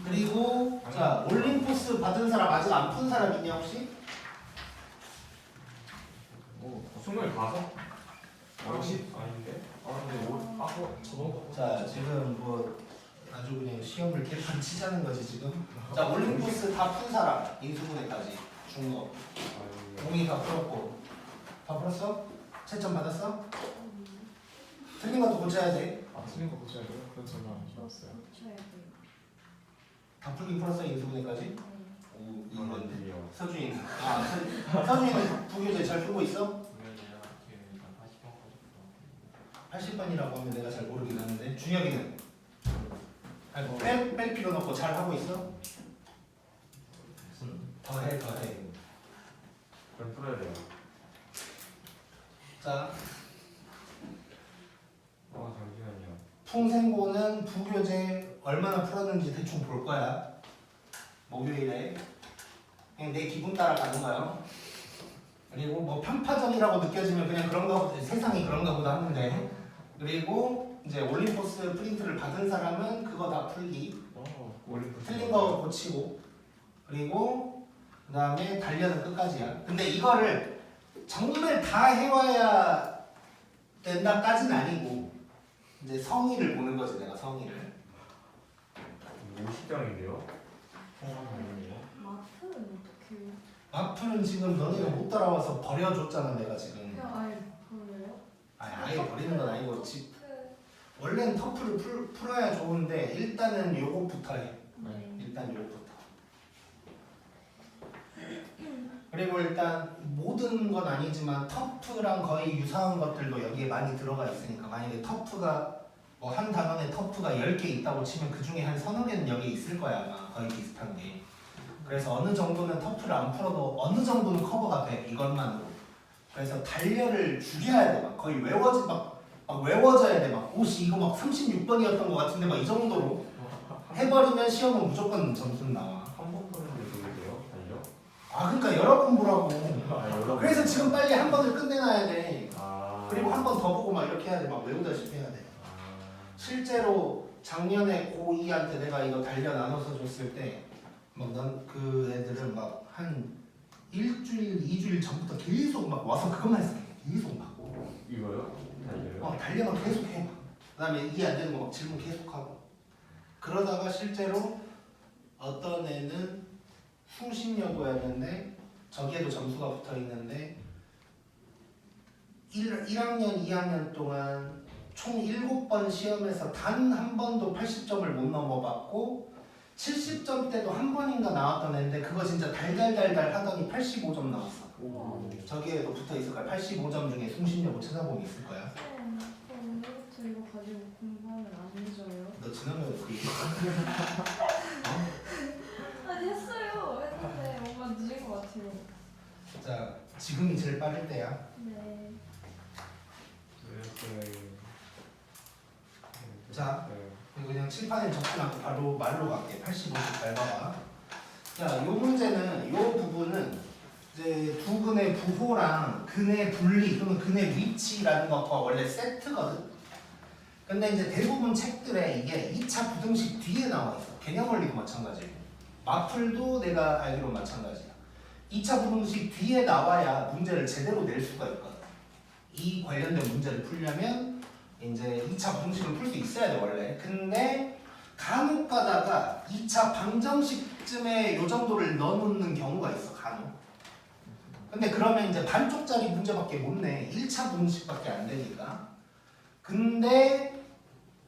그리고 자, 올림포스 받은 사람 아직 안 푼 사람 있냐 혹시? 오 25? 50? 아닌데? 근데 저번 거. 자, 지금 뭐 아주 그냥 시험을 개판 치자는 거지 지금. 자, 올림포스 다 푼 사람 인수분해까지 중거. 공이 다 풀었고. 다 풀었어? 채점 받았어? 틀린 것도 고쳐야 돼. 틀린 거 고쳐야 돼요? 그건 제가 안 좋았어요. 고쳐야 돼요. 다 풀긴 풀었어 인수분해까지? 네. 오, 이건데. 아니요. 서준이는 서준이는 부교재 잘 풀고 있어? 80번이라고 하면 내가 잘 모르긴 하는데 준혁이는? 아이고 뺄 필요는 없고 잘 하고 있어? 더해 그럼 풀어야 돼요. 자, 잠시만요. 풍생고는 부교재 얼마나 풀었는지 대충 볼 거야 목요일에. 그냥 내 기분 따라 가는 거야. 그리고 뭐 편파적이라고 느껴지면 그냥 그런가 보다, 세상이 그런가 보다 하는데. 그리고 이제 올림포스 프린트를 받은 사람은 그거 다 풀기, 틀린 거 고치고, 그리고 그 다음에 단련은 끝까지야. 근데 이거를 정말 다 해와야 된다까지는 아니고 이제 성의를 보는 거지. 내가 성의를. 50장인데요? 맞아요. 마트는 어떻게 해요? 마플은 지금 너네가 못 따라와서 버려줬잖아 내가 지금. 그냥 아예 버려요? 아예 버리는 건 아니고 그 원래는 터프를 풀어야 좋은데 일단은 요것부터 해. 네. 일단 요것부터. 그리고 일단 모든 건 아니지만 터프랑 거의 유사한 것들도 여기에 많이 들어가 있으니까 만약에 터프가 뭐 한 단원에 터프가 10개 있다고 치면 그 중에 한 서너 개는 여기 있을 거야 아마 거의 비슷한 게. 그래서 어느 정도는 터프를 안 풀어도 어느 정도는 커버가 돼 이것만으로. 그래서 단려를 죽여야 돼 막 거의 막 외워져야 돼 막 옷이 이거 막 36번이었던 것 같은데 막 이 정도로 해버리면 시험은 무조건 점수는 나와. 한 번 보는데 그게 돼요? 달려? 아 그러니까 여러 번 보라고. 여러 그래서 지금 빨리 한 번을 끝내놔야 돼. 아. 그리고 한 번 더 보고 막 이렇게 해야 돼. 막 외우다시피 해야 돼. 실제로 작년에 고2한테 내가 이거 달려 나눠서 줬을 때 막 넌 그 애들은 막 한 일주일, 2주일 전부터 계속 막 와서 그것만 했어. 계속 막. 이거요? 달려요? 달려만 계속 해. 그 다음에 이해 안 되는 거 막 질문 계속 하고. 그러다가 실제로 어떤 애는 숭신여고였는데 저기에도 점수가 붙어 있는데 1학년, 2학년 동안 총 7번 시험에서 단 한 번도 80점을 못 넘어봤고 70점 때도 한 번인가 나왔던 애인데 그거 진짜 달달달달 하더니 85점 나왔어. 오. 저기에도 붙어 있을 거야. 85점 중에 숭신여고 찾아보면 있을 거야. 쌤, 저 오늘부터 이거 가지고 공부하면 안 늦어요? 너 지난번에 그 얘기 아니 했어요. 했는데 뭔가 늦은 것 같아요. 자, 지금이 제일 빠를 때야. 네. 자. 그리고 그냥 칠판에 적지 않고 바로 말로 갈게. 85씩 밟아봐. 자, 요 문제는 요 부분은 이제 두 근의 부호랑 근의 분리 또는 근의 위치라는 것과 원래 세트거든. 근데 이제 대부분 책들에 이게 2차 부등식 뒤에 나와 있어. 개념 원리도 마찬가지고. 마플도 내가 알기로 마찬가지야. 2차 부등식 뒤에 나와야 문제를 제대로 낼 수가 있거든. 이 관련된 문제를 풀려면 이제 2차 부등식을 풀 수 있어야 돼 원래. 근데 간혹 가다가 2차 방정식쯤에 요 정도를 넣어놓는 경우가 있어 간혹. 근데 그러면 이제 반쪽짜리 문제밖에 못 내. 1차 부등식밖에 안 되니까. 근데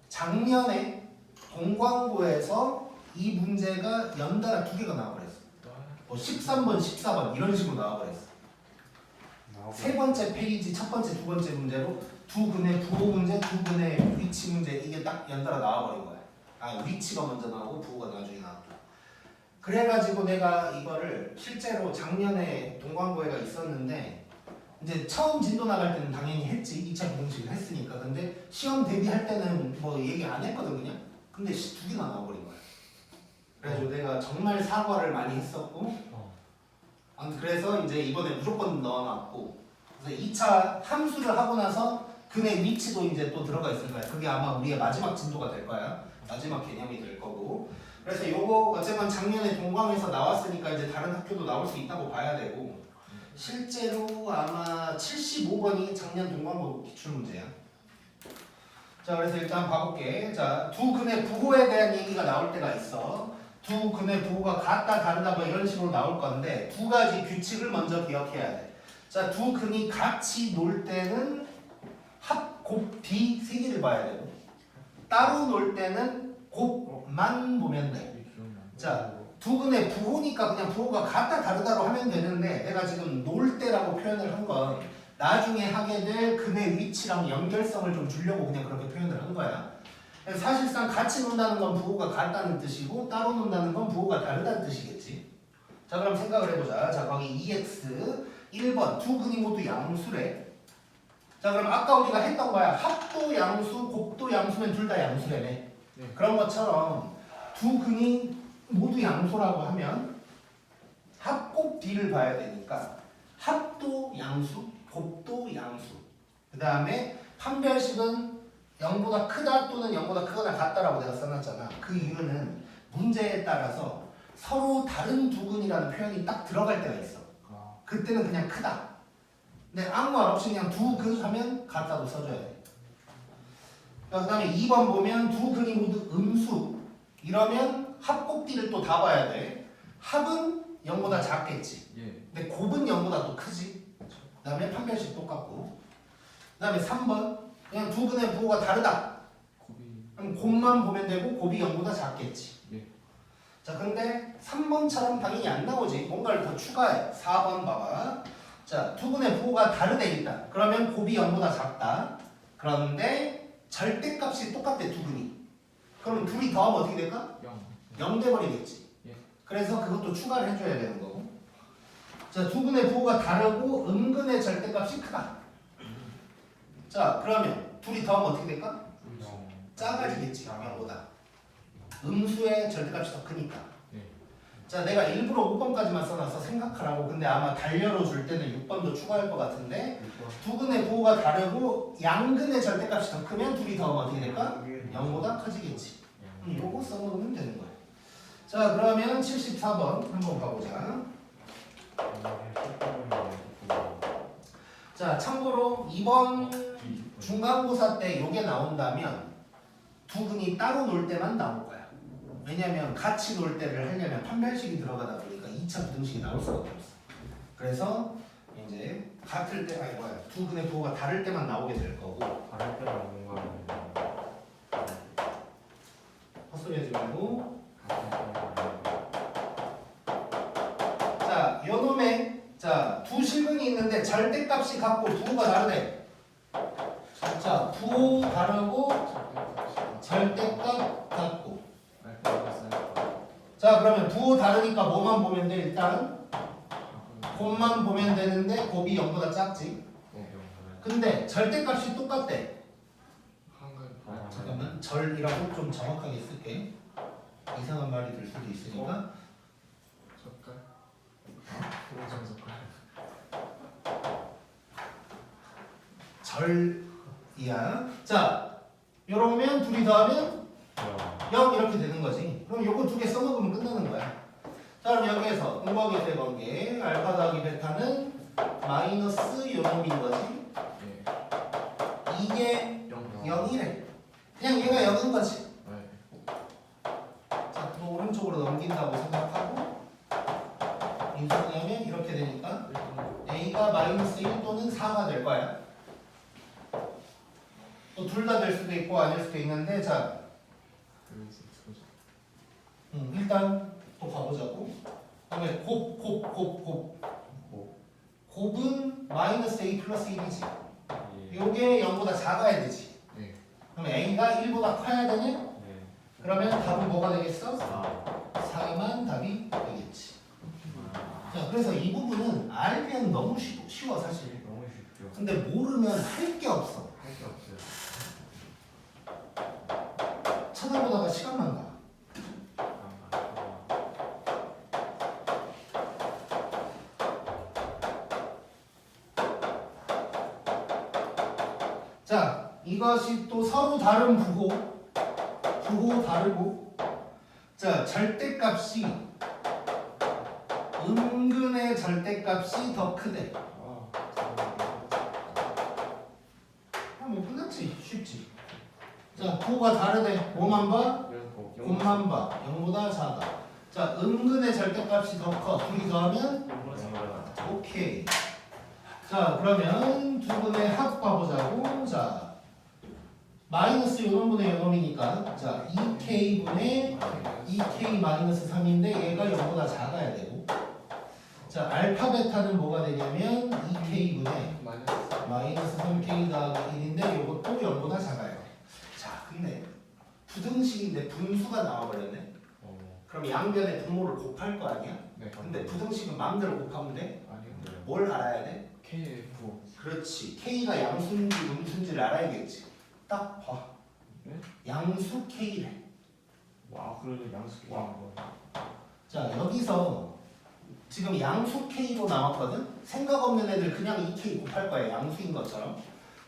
작년에 동광고에서 이 문제가 연달아 2개가 나와버렸어. 뭐 13번, 14번 이런 식으로 나와버렸어. 세 번째 페이지 첫 번째, 두 번째 문제로 두 근의 부호 문제, 두 근의 위치 문제 이게 딱 연달아 나와버린 거야. 아 위치가 먼저 나오고 부호가 나중에 나왔고. 그래가지고 내가 이거를 실제로 작년에 동광고회가 있었는데 이제 처음 진도 나갈 때는 당연히 했지. 2차 부등식을 했으니까. 근데 시험 대비할 때는 뭐 얘기 안 했거든 그냥. 근데 2개나 나와버린 거야. 그래가지고 내가 정말 사과를 많이 했었고 그래서 이제 이번에 무조건 넣어놨고 그래서 2차 함수를 하고 나서 근의 위치도 이제 또 들어가 있을 거야. 그게 아마 우리의 마지막 진도가 될 거야. 마지막 개념이 될 거고. 그래서 요거 어쨌건 작년에 동광에서 나왔으니까 이제 다른 학교도 나올 수 있다고 봐야 되고 실제로 아마 75번이 작년 동광고 기출문제야. 자 그래서 일단 봐볼게. 자 두 근의 부호에 대한 얘기가 나올 때가 있어. 두 근의 부호가 같다 다르다 뭐 이런 식으로 나올 건데 두 가지 규칙을 먼저 기억해야 돼. 자 두 근이 같이 놀 때는 합, 곱, 비 세 개를 봐야 되고 따로 놀 때는 곱만 보면 돼. 자, 두 근의 부호니까 그냥 부호가 같다 다르다로 하면 되는데 내가 지금 놀 때라고 표현을 한 건 나중에 하게 될 근의 위치랑 연결성을 좀 주려고 그냥 그렇게 표현을 한 거야. 사실상 같이 논다는 건 부호가 같다는 뜻이고 따로 논다는 건 부호가 다르다는 뜻이겠지. 자 그럼 생각을 해보자. 자 거기 2x 1번 두 근이 모두 양수래. 자 그럼 아까 우리가 했던 거야. 합도 양수, 곱도 양수면 둘 다 양수래네. 네. 그런 것처럼 두 근이 모두 양수라고 하면 합, 곱, 비를 봐야 되니까 합도 양수, 곱도 양수. 그 다음에 판별식은 0보다 크다 또는 0보다 크거나 같다라고 내가 써놨잖아. 그 이유는 문제에 따라서 서로 다른 두 근이라는 표현이 딱 들어갈 때가 있어. 그때는 그냥 크다. 근데 아무 말 없이 그냥 두 근 하면 같다도 써줘야 돼. 그 다음에 2번 보면 두 근이 모두 음수 이러면 합, 곱, 비를 또 다 봐야 돼. 합은 0보다 작겠지. 예. 근데 곱은 0보다 또 크지. 그 다음에 판별식 똑같고. 그 다음에 3번 그냥 두 근의 부호가 다르다. 곱이. 그럼 곱만 보면 되고 곱이 0보다 작겠지. 예. 자 근데 3번처럼 당연히 안 나오지. 뭔가를 더 추가해. 4번 봐봐. 자 두 근의 부호가 다르대 일단. 그러면 곱이 0보다 작다. 그런데 절대값이 똑같대 두 근이. 그럼 둘이 더하면 어떻게 될까? 0. 0 돼버리겠지. 예. 그래서 그것도 추가를 해줘야 되는 거고. 자, 두 근의 부호가 다르고 음근의 절대값이 크다. 자, 그러면 둘이 더하면 어떻게 될까? 작아지겠지, 0보다. 음수의 절대값이 더 크니까. 예. 자, 내가 일부러 5번까지만 써놔서 생각하라고. 근데 아마 달려로 줄 때는 6번도 추가할 것 같은데 두 근의 부호가 다르고 양근의 절대값이 더 크면 둘이 더하면 어떻게 될까? 0보다 커지겠지. 요거 써놓으면 되는 거야. 자, 그러면 74번 한번 봐보자. 자, 참고로 이번 중간고사 때 요게 나온다면 두 근이 따로 놀 때만 나올 거야. 왜냐면 같이 놀 때를 하려면 판별식이 들어가다 보니까 2차 부등식이 나올 수가 없어. 그래서 이제 같을 때, 아니 뭐야, 두 근의 부호가 다를 때만 나오게 될 거고. 다를 때랑 뭔가 헛소리 하지 말고. 자, 요놈의 두 실근이 있는데 절대값이 같고 부호가 다르대. 자, 부호 다르고 절대값 같고. 자, 그러면 부호 다르니까 뭐만 보면 돼? 일단 곱만 보면 되는데 곱이 0보다 작지. 근데 절대값이 똑같대. 잠깐만, 절이라고 좀 정확하게 쓸게. 이상한 말이 들 수도 있으니까. 젓갈. 오전 젓갈. 절이야. 자, 요러면 둘이 더하면 0 이렇게 되는 거지. 그럼 요거 두 개 써먹으면 끝나는 거야. 자, 그럼 여기에서 공범위의 관계 알파 더하기 베타는 마이너스 요놈인 거지. 예. 이게 0. 0이래. 그냥 얘가 0인 거지. 네. 자, 그럼 오른쪽으로 넘긴다고 생각하고 인수하면 이렇게 되니까 A가 마이너스 1 또는 4가 될 거야. 또 둘 다 될 수도 있고 아닐 수도 있는데 자, 일단 또 가보자고. 그다음에 곱은 마이너스 A 플러스 1이지. 요게 0보다 작아야 되지. 네. 그럼 A가 1보다 커야 되네? 그러면 답은 뭐가 되겠어? 4만 답이 되겠지. 자, 그래서 이 부분은 알면 너무 쉬워 사실. 너무 쉽죠. 근데 모르면 할 게 없어. 할 게 없어요. 쳐다보다가 시간만 가. 자, 이것이 또 서로 다른 부호 다르고, 자, 절대값이 음근의 절대값이 더 크대. 뭐 끝났지, 쉽지. 자, 부호가 다르대. 뭐만 봐? 곱만 봐. 0보다 작아. 자, 음근의 절대값이 더 커. 둘이 더하면 오케이. 자, 그러면 두 분의 합 봐보자고. 자, 마이너스 요놈분의 요놈이니까 자, 2k분의 2k 마이너스 3인데 얘가 0보다 작아야 되고, 자, 알파 베타는 뭐가 되냐면 2k분의 마이너스 3k 더하기 1인데 요것도 0보다 작아요. 자, 근데 부등식인데 분수가 나와버렸네. 그럼 양변의 분모를 곱할 거 아니야? 네. 근데 부등식은 마음대로 곱하면 돼? 아니요. 뭘 알아야 돼? KF. 그렇지. K가 양수인지 음수인지를 알아야겠지. 딱 봐. 네? 양수 K래. 와, 그래도 양수 와. 자, 여기서 지금 양수 K로 나왔거든? 생각 없는 애들 그냥 2K 곱할 거야. 양수인 것처럼.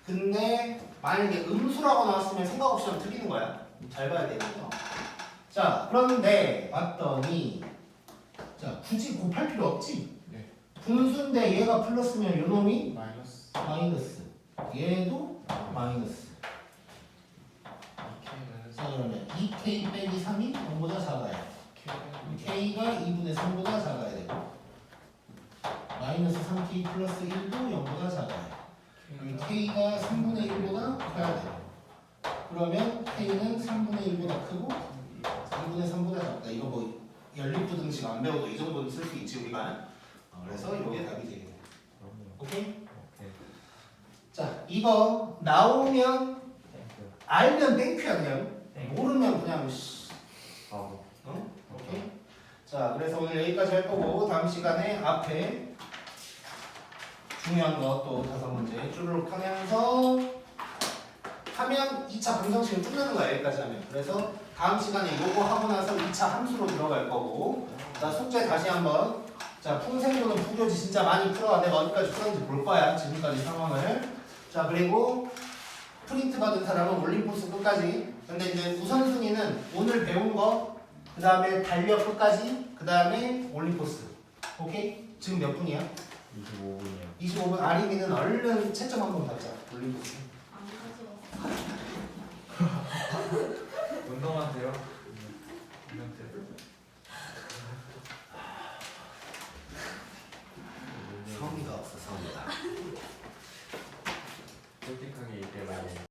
근데 만약에 음수라고 나왔으면 생각 없이 하면 틀리는 거야. 잘 봐야 되겠죠? 자, 그런데 봤더니 자, 굳이 곱할 필요 없지? 네. 분수인데 얘가 플러스면 요놈이 마이너스. 마이너스. 얘도 마이너스. 2K는 자, 그러면 2K 빼기 3이 0보다 작아요. K가 2분의 3보다 작아야 되고 마이너스 3K 플러스 1도 0보다 작아요. 여기 K가 3분의 1보다 커야 돼요. 그러면 K는 3분의 1보다 크고 2분의 3보다 작다. 이거 뭐 연립부등식 안 배워도 이 정도는 쓸 수 있지 우리가. 그래서 이게 답이 되겠네. 오케이? 오케이. 자 2번 나오면 땡큐. 알면 땡큐야 그냥. 땡큐. 모르면 그냥 씨. 바보. 어? 오케이? 자 그래서 오늘 여기까지 할 거고 다음 시간에 앞에 중요한 거 또 5문제 쭈르륵 하면서 하면 2차 분성식을 끝나는 거야 여기까지 하면. 그래서 다음 시간에 요거 하고 나서 2차 함수로 들어갈 거고 자 숙제 다시 한번 자 풍생고는 부교지 진짜 많이 풀어. 내가 어디까지 풀었는지 볼 거야 지금까지 상황을. 자 그리고 프린트 받은 사람은 올림포스 끝까지. 근데 이제 우선순위는 오늘 배운 거 그 다음에 달력 끝까지 그 다음에 올림포스. 오케이? 지금 몇 분이야? 25분이요. 25분. 아림이는 얼른 채점 한번 받자. 올림포스. 안 가져왔어. 운동하세요. 성의가 없어 성의가. 솔직하게 얘기해봐요.